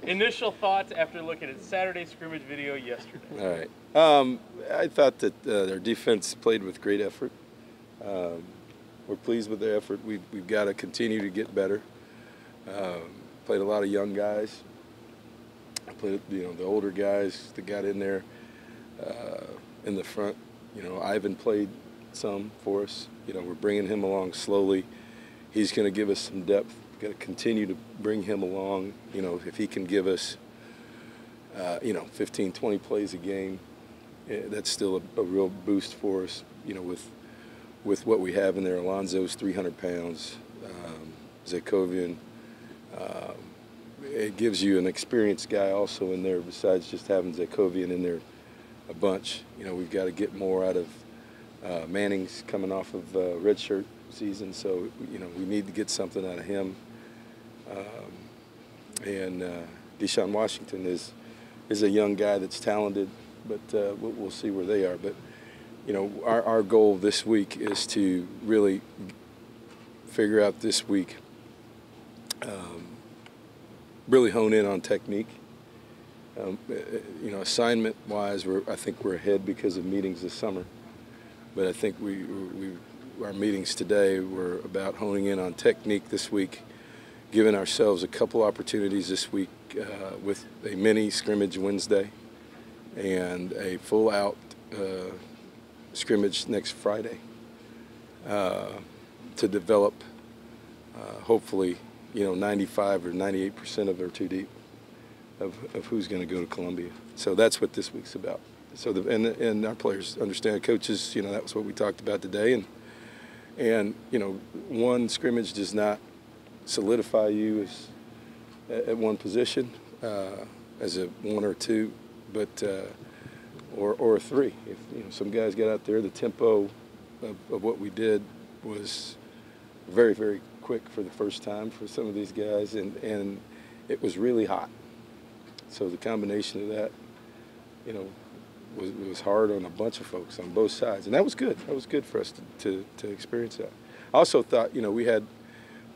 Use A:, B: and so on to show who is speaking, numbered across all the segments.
A: Initial thoughts after looking at Saturday's scrimmage video yesterday.
B: All right. I thought that their defense played with great effort. We're pleased with their effort. We've got to continue to get better. Played a lot of young guys. I played, the older guys that got in there in the front. Ivan played some for us. We're bringing him along slowly. He's going to give us some depth. We've got to continue to bring him along. If he can give us, 15, 20 plays a game, that's still a real boost for us. With what we have in there. Alonzo's 300 pounds. Zakovian. It gives you an experienced guy also in there besides just having Zakovian in there a bunch. We've got to get more out of Manning's coming off of redshirt season, so we need to get something out of him. And Deshaun Washington is a young guy that's talented, but we'll see where they are. But our goal this week is to really figure out this week, really hone in on technique. Assignment-wise, I think we're ahead because of meetings this summer. But I think our meetings today were about honing in on technique this week, giving ourselves a couple opportunities this week with a mini scrimmage Wednesday and a full-out scrimmage next Friday to develop, hopefully, 95 or 98% of our two deep of who's going to go to Columbia. So that's what this week's about. So and our players understand, coaches, that was what we talked about today. And one scrimmage does not solidify you at one position as a one or two, but or a three. If some guys got out there, the tempo of what we did was very, very quick for the first time for some of these guys, and it was really hot. So the combination of that, was hard on a bunch of folks on both sides, and that was good. That was good for us to experience that. I also thought, we had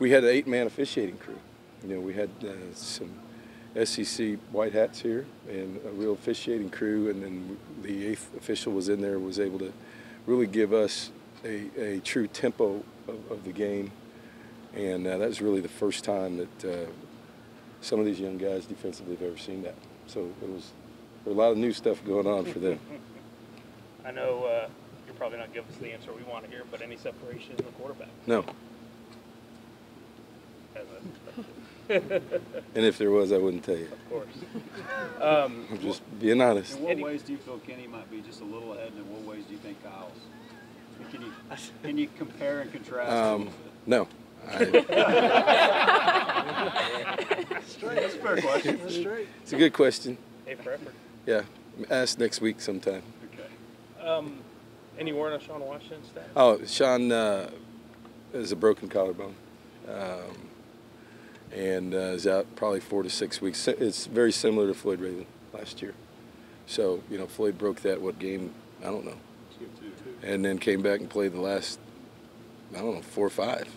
B: an 8-man officiating crew. We had some SEC white hats here and a real officiating crew, and then the 8th official was in there, was able to really give us a true tempo of the game, and that was really the first time that some of these young guys defensively have ever seen that. So there was a lot of new stuff going on for them.
A: I know you're probably not giving us the answer we want to hear, but any separation in the quarterback?
B: No. And if there was, I wouldn't tell you.
A: Of course.
B: I'm just being honest.
C: In what ways do you feel Kenny might be just a little ahead, and in what ways do you think Kyle's? Can you compare and contrast?
B: No.
C: That's a fair question. That's straight.
B: It's a good question.
A: Hey, for effort.
B: Yeah. Ask next week sometime.
A: Okay. Any word on Sean Washington's status?
B: Oh, Sean is a broken collarbone. And is out probably 4 to 6 weeks. It's very similar to Floyd Raven last year. So, Floyd broke that, what game? I don't know. And then came back and played the last, 4 or 5.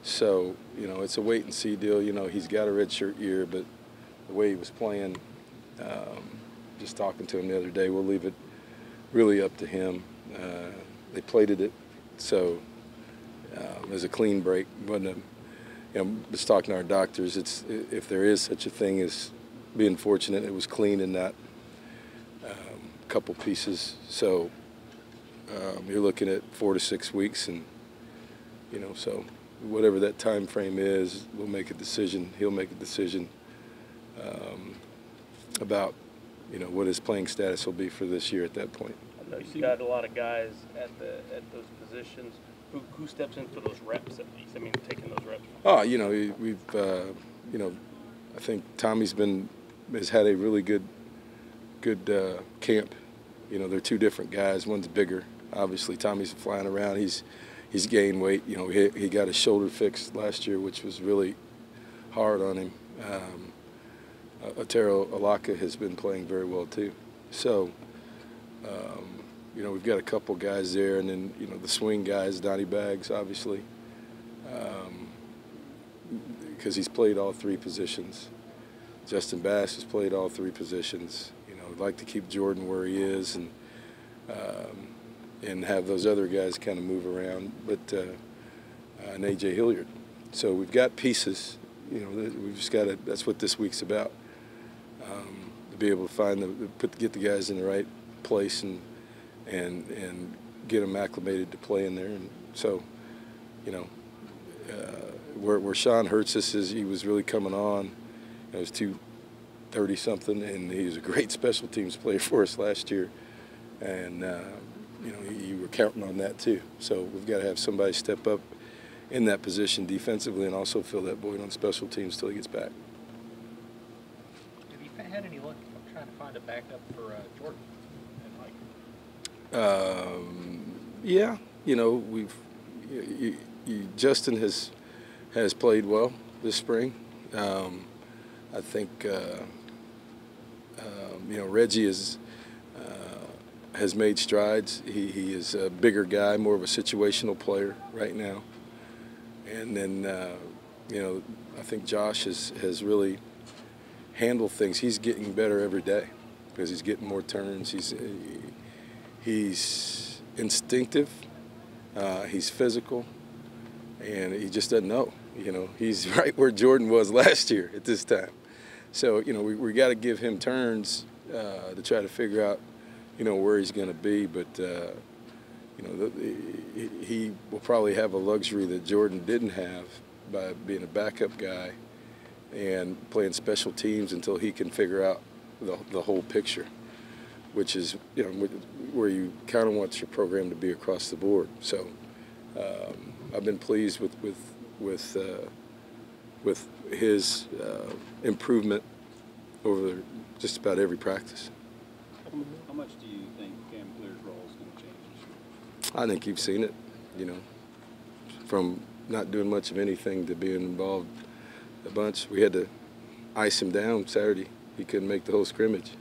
B: So, it's a wait and see deal. He's got a redshirt year, but the way he was playing, just talking to him the other day, we'll leave it really up to him. They plated it, so it was a clean break. Wasn't just talking to our doctors, if there is such a thing as being fortunate, it was clean and not a couple pieces. So you're looking at 4 to 6 weeks, and so whatever that time frame is, we'll make a decision. He'll make a decision about what his playing status will be for this year at that point.
A: I know you've got a lot of guys at those positions. Who steps in for those reps at least? Taking those reps.
B: Oh, we've I think Tommy's has had a really good camp. They're two different guys. One's bigger. Obviously, Tommy's flying around. He's gained weight. He got his shoulder fixed last year, which was really hard on him. Otero Alaka has been playing very well too. So, we've got a couple guys there, and then the swing guys, Donnie Baggs, obviously, because he's played all 3 positions. Justin Bass has played all three positions. You know, I'd like to keep Jordan where he is and have those other guys kind of move around, but and A.J. Hilliard. So we've got pieces. You know, we've just got to. That's what this week's about. To be able to find get the guys in the right place and get them acclimated to play in there. And so, you know, where Sean hurts us is he was really coming on. He was 230-something, and he was a great special teams player for us last year. And you know, you were counting on that too. So we've got to have somebody step up in that position defensively and also fill that void on special teams till he gets back.
D: Have you had any luck trying to find a backup for Jordan and Mike?
B: Yeah, you know, Justin has played well this spring. I think you know, Reggie has made strides. He is a bigger guy, more of a situational player right now. And then you know, I think Josh has really handled things. He's getting better every day because he's getting more turns. He's instinctive. He's physical, and he just doesn't know. You know, he's right where Jordan was last year at this time. So, you know, we got to give him turns to try to figure out, you know, where he's going to be. But, you know, he will probably have a luxury that Jordan didn't have by being a backup guy and playing special teams until he can figure out the whole picture, which is, you know, where you kind of want your program to be across the board. So I've been pleased with his improvement over just about every practice.
C: How much do you think Cam Clear's role is going to change this year?
B: I think you've seen it, you know, from not doing much of anything to being involved a bunch. We had to ice him down Saturday. He couldn't make the whole scrimmage.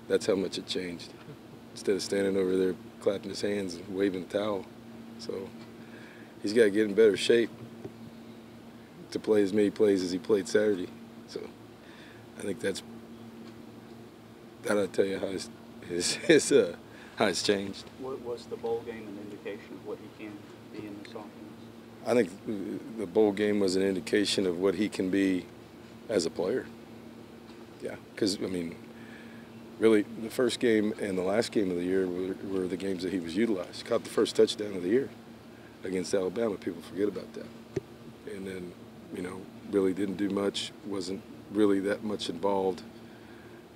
B: That's how much it changed. Instead of standing over there clapping his hands and waving the towel. So he's got to get in better shape to play as many plays as he played Saturday. So I think that'll tell you how how it's changed.
E: Was the bowl game an indication of what he can be in this offense?
B: I think the bowl game was an indication of what he can be as a player. Yeah, because, I mean, really the first game and the last game of the year were the games that he was utilized. He caught the first touchdown of the year against Alabama. People forget about that. And then, you know, really didn't do much, wasn't really that much involved.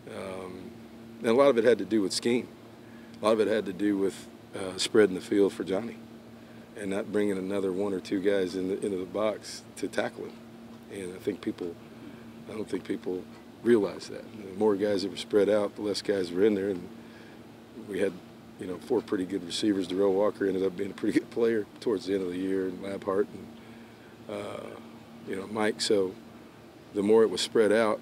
B: And a lot of it had to do with scheme. A lot of it had to do with spreading the field for Johnny and not bringing another one or two guys into the box to tackle him. And I don't think people realize that. The more guys that were spread out, the less guys were in there. And we had, you know, 4 pretty good receivers. Darrell Walker ended up being a pretty good player towards the end of the year, and Labhart and you know, Mike. So the more it was spread out,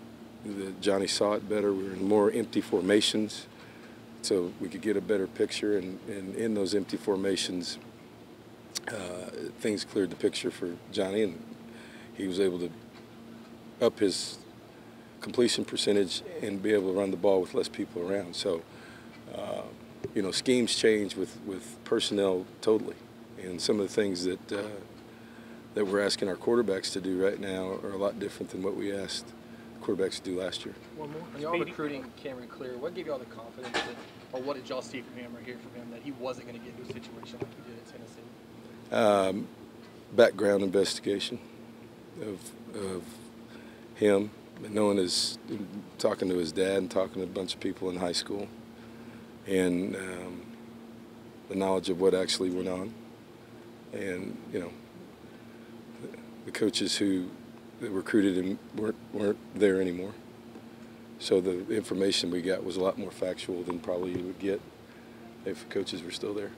B: Johnny saw it better. We were in more empty formations, so we could get a better picture. And in those empty formations, things cleared the picture for Johnny, and he was able to up his completion percentage and be able to run the ball with less people around. So, you know, schemes change with personnel totally, and some of the things that we're asking our quarterbacks to do right now are a lot different than what we asked quarterbacks to do last year.
D: One more. When y'all recruiting Cameron Clear, what gave y'all the confidence that, or what did y'all see from him or hear from him that he wasn't going to get into a situation like he did at Tennessee?
B: Background investigation of him, knowing talking to his dad and talking to a bunch of people in high school, and the knowledge of what actually went on, and, you know, the coaches who recruited him weren't there anymore. So the information we got was a lot more factual than probably you would get if coaches were still there.